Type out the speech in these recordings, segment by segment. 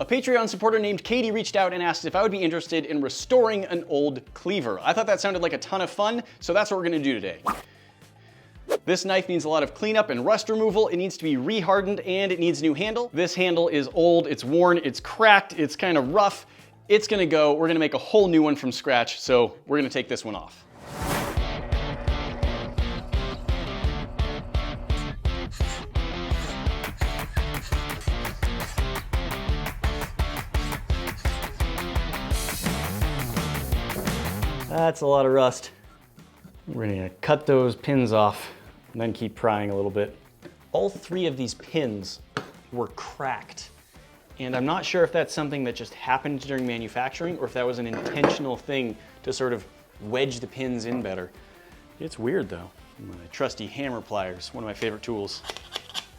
A Patreon supporter named Katie reached out and asked if I would be interested in restoring an old cleaver. I thought that sounded like a ton of fun, so that's what we're gonna do today. This knife needs a lot of cleanup and rust removal. It needs to be rehardened and it needs a new handle. This handle is old, it's worn, it's cracked, it's kind of rough. It's gonna go. We're gonna make a whole new one from scratch, so we're gonna take this one off. That's a lot of rust. We're gonna cut those pins off and then keep prying a little bit. All three of these pins were cracked. And I'm not sure if that's something that just happened during manufacturing or if that was an intentional thing to sort of wedge the pins in better. It's weird though. My trusty hammer pliers, one of my favorite tools.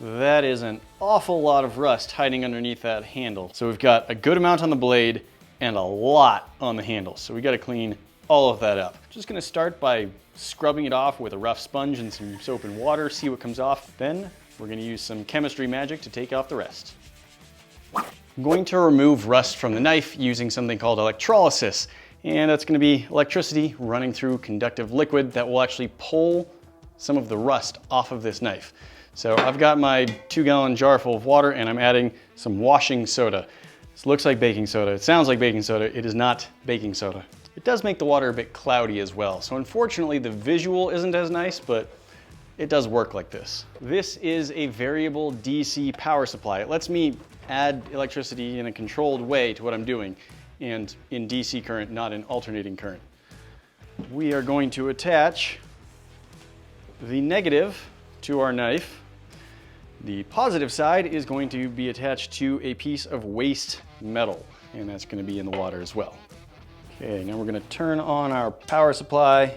That is an awful lot of rust hiding underneath that handle. So we've got a good amount on the blade and a lot on the handle. So we gotta clean all of that up. Just gonna start by scrubbing it off with a rough sponge and some soap and water, see what comes off. Then we're gonna use some chemistry magic to take off the rest. I'm going to remove rust from the knife using something called electrolysis. And that's gonna be electricity running through conductive liquid that will actually pull some of the rust off of this knife. So I've got my 2-gallon jar full of water and I'm adding some washing soda. This looks like baking soda, it sounds like baking soda, it is not baking soda. It does make the water a bit cloudy as well. So unfortunately the visual isn't as nice, but it does work like this. This is a variable DC power supply. It lets me add electricity in a controlled way to what I'm doing and in DC current, not in alternating current. We are going to attach the negative to our knife. The positive side is going to be attached to a piece of waste metal, and that's going to be in the water as well. Okay, now we're going to turn on our power supply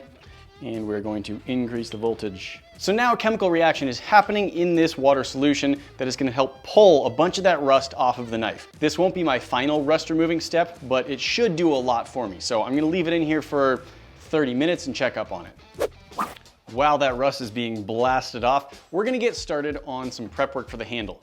and we're going to increase the voltage. So now a chemical reaction is happening in this water solution that is going to help pull a bunch of that rust off of the knife. This won't be my final rust removing step, but it should do a lot for me. So I'm going to leave it in here for 30 minutes and check up on it. While that rust is being blasted off, we're going to get started on some prep work for the handle.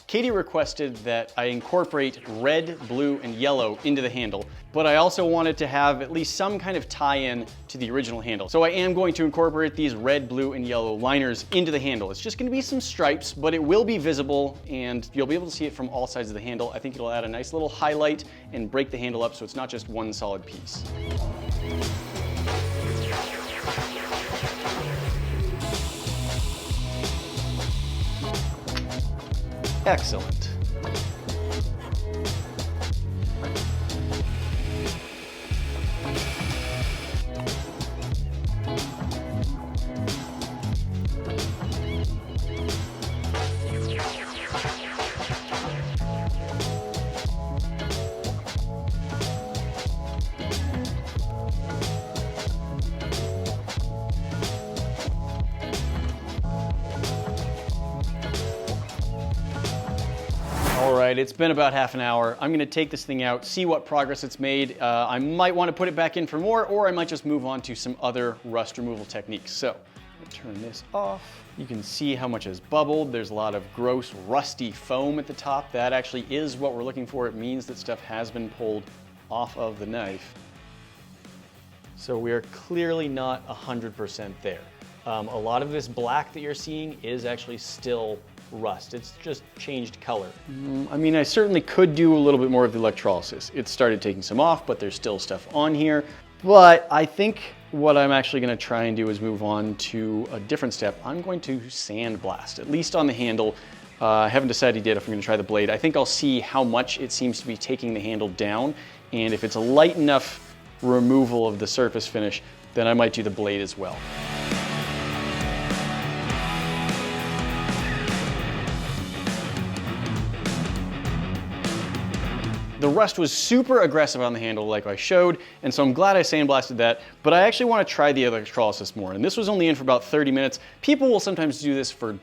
Katie requested that I incorporate red, blue, and yellow into the handle, but I also wanted to have at least some kind of tie-in to the original handle. So I am going to incorporate these red, blue, and yellow liners into the handle. It's just gonna be some stripes, but it will be visible and you'll be able to see it from all sides of the handle. I think it'll add a nice little highlight and break the handle up so it's not just one solid piece. Excellent. All right, it's been about half an hour. I'm gonna take this thing out, see what progress it's made. I might wanna put it back in for more, or I might just move on to some other rust removal techniques. So, turn this off. You can see how much has bubbled. There's a lot of gross, rusty foam at the top. That actually is what we're looking for. It means that stuff has been pulled off of the knife. So we are clearly not 100% there. A lot of this black that you're seeing is actually still rust. It's just changed color. I mean, I certainly could do a little bit more of the electrolysis. It started taking some off, but there's still stuff on here. But I think what I'm actually gonna try and do is move on to a different step. I'm going to sandblast, at least on the handle. I haven't decided yet if I'm gonna try the blade. I think I'll see how much it seems to be taking the handle down, and if it's a light enough removal of the surface finish, then I might do the blade as well. The rust was super aggressive on the handle like I showed, and so I'm glad I sandblasted that, but I actually want to try the electrolysis more, and this was only in for about 30 minutes. People will sometimes do this for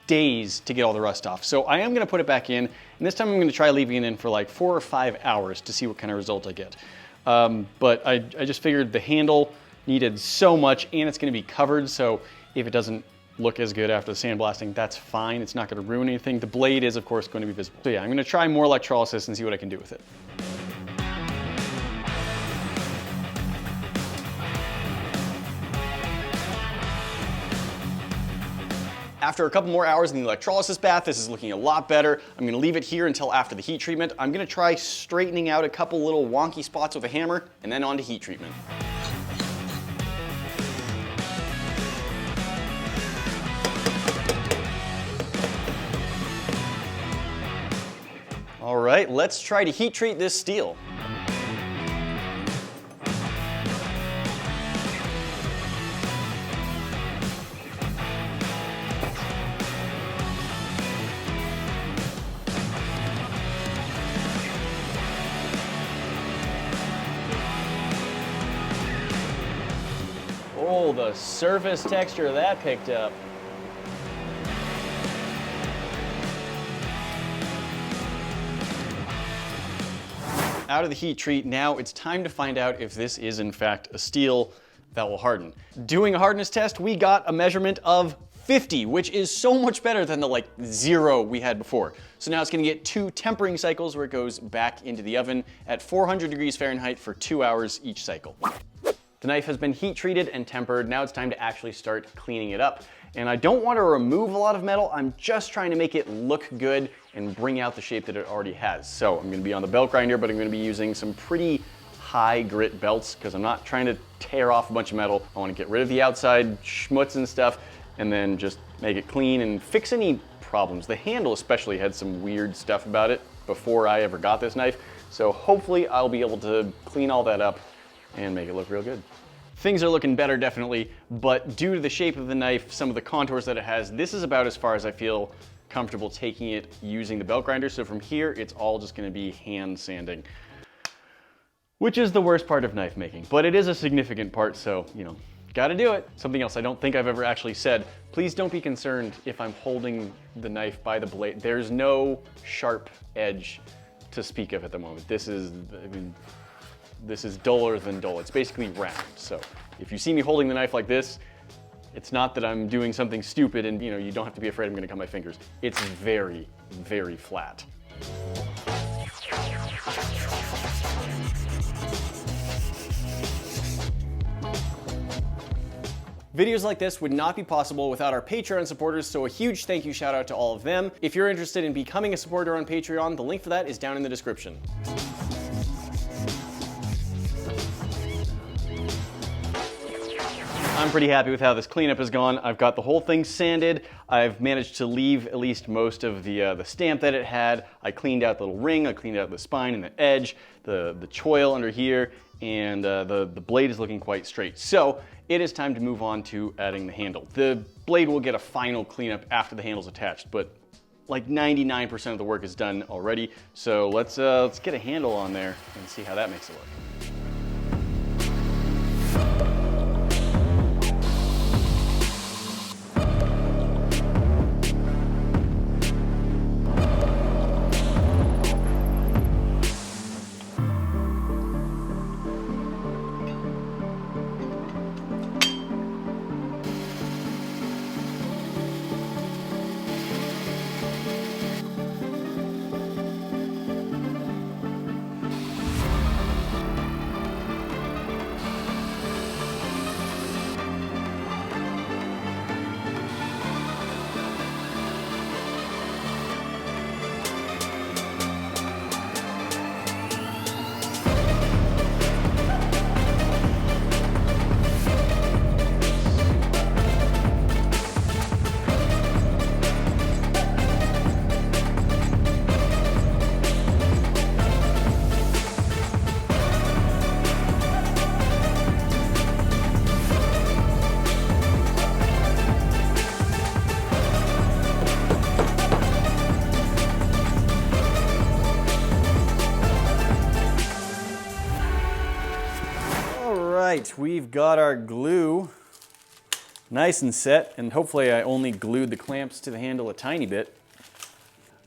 days to get all the rust off, so I am going to put it back in, and this time I'm going to try leaving it in for like 4 or 5 hours to see what kind of result I get. But I just figured the handle needed so much, and it's going to be covered, so if it doesn't look as good after the sandblasting. That's fine, it's not gonna ruin anything. The blade is, of course, going to be visible. So yeah, I'm gonna try more electrolysis and see what I can do with it. After a couple more hours in the electrolysis bath, this is looking a lot better. I'm gonna leave it here until after the heat treatment. I'm gonna try straightening out a couple little wonky spots with a hammer and then on to heat treatment. All right, let's try to heat treat this steel. Oh, the surface texture that picked up. Out of the heat treat, now it's time to find out if this is in fact a steel that will harden. Doing a hardness test, we got a measurement of 50, which is so much better than the 0 we had before. So now it's gonna get 2 tempering cycles where it goes back into the oven at 400 degrees Fahrenheit for 2 hours each cycle. The knife has been heat treated and tempered. Now it's time to actually start cleaning it up. And I don't want to remove a lot of metal. I'm just trying to make it look good and bring out the shape that it already has. So I'm going to be on the belt grinder, but I'm going to be using some pretty high grit belts because I'm not trying to tear off a bunch of metal. I want to get rid of the outside schmutz and stuff and then just make it clean and fix any problems. The handle especially had some weird stuff about it before I ever got this knife. So hopefully I'll be able to clean all that up and make it look real good. Things are looking better definitely, but due to the shape of the knife, some of the contours that it has, this is about as far as I feel comfortable taking it using the belt grinder. So from here, it's all just gonna be hand sanding, which is the worst part of knife making, but it is a significant part, so, you know, gotta do it. Something else I don't think I've ever actually said, please don't be concerned if I'm holding the knife by the blade. There's no sharp edge to speak of at the moment. This is, I mean, this is duller than dull. It's basically round. So if you see me holding the knife like this, it's not that I'm doing something stupid and you don't have to be afraid I'm gonna cut my fingers. It's very, very flat. Videos like this would not be possible without our Patreon supporters, so a huge thank you shout out to all of them. If you're interested in becoming a supporter on Patreon, the link for that is down in the description. I'm pretty happy with how this cleanup has gone. I've got the whole thing sanded. I've managed to leave at least most of the stamp that it had. I cleaned out the little ring, I cleaned out the spine and the edge, the choil under here, and the blade is looking quite straight. So it is time to move on to adding the handle. The blade will get a final cleanup after the handle's attached, but like 99% of the work is done already. So let's get a handle on there and see how that makes it look. We've got our glue nice and set, and hopefully I only glued the clamps to the handle a tiny bit.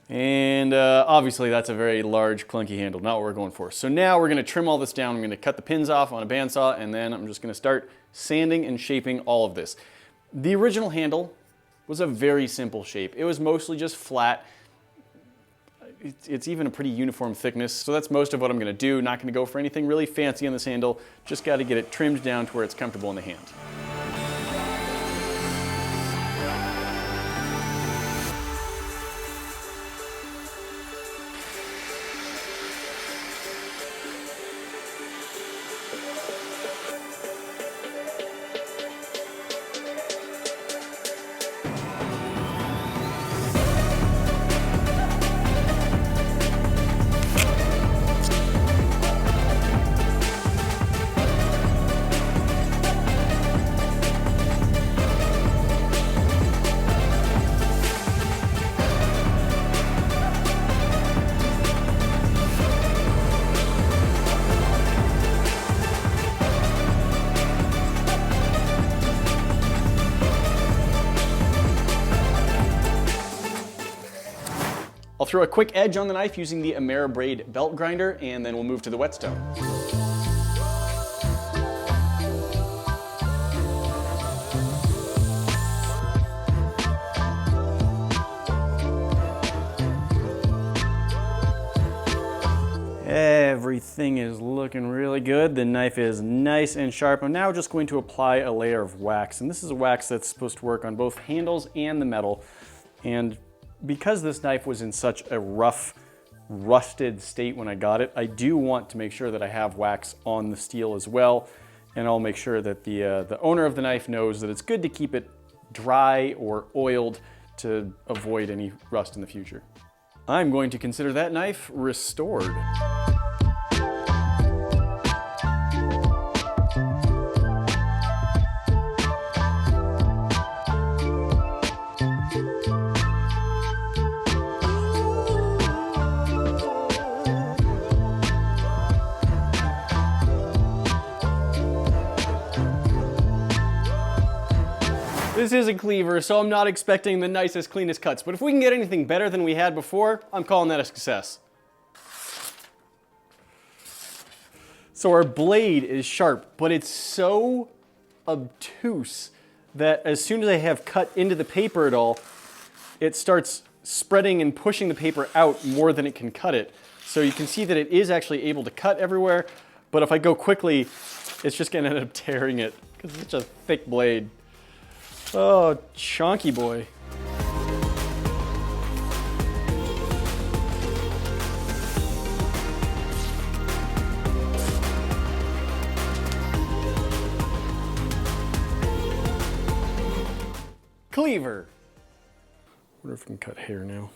And obviously that's a very large, clunky handle, not what we're going for. So now we're gonna trim all this down. I'm gonna cut the pins off on a bandsaw, and then I'm just gonna start sanding and shaping all of this. The original handle was a very simple shape. It was mostly just flat. It's even a pretty uniform thickness, so that's most of what I'm gonna do. Not gonna go for anything really fancy on this handle, just gotta get it trimmed down to where it's comfortable in the hand. I'll throw a quick edge on the knife using the Ameribraid belt grinder, and then we'll move to the whetstone. Everything is looking really good. The knife is nice and sharp. I'm now just going to apply a layer of wax, and this is a wax that's supposed to work on both handles and the metal. And because this knife was in such a rough, rusted state when I got it, I do want to make sure that I have wax on the steel as well, and I'll make sure that the owner of the knife knows that it's good to keep it dry or oiled to avoid any rust in the future. I'm going to consider that knife restored. This is a cleaver, so I'm not expecting the nicest, cleanest cuts, but if we can get anything better than we had before, I'm calling that a success. So our blade is sharp, but it's so obtuse that as soon as I have cut into the paper at all, it starts spreading and pushing the paper out more than it can cut it. So you can see that it is actually able to cut everywhere, but if I go quickly, it's just gonna end up tearing it because it's such a thick blade. Oh, chonky boy. Cleaver. I wonder if I can cut hair now.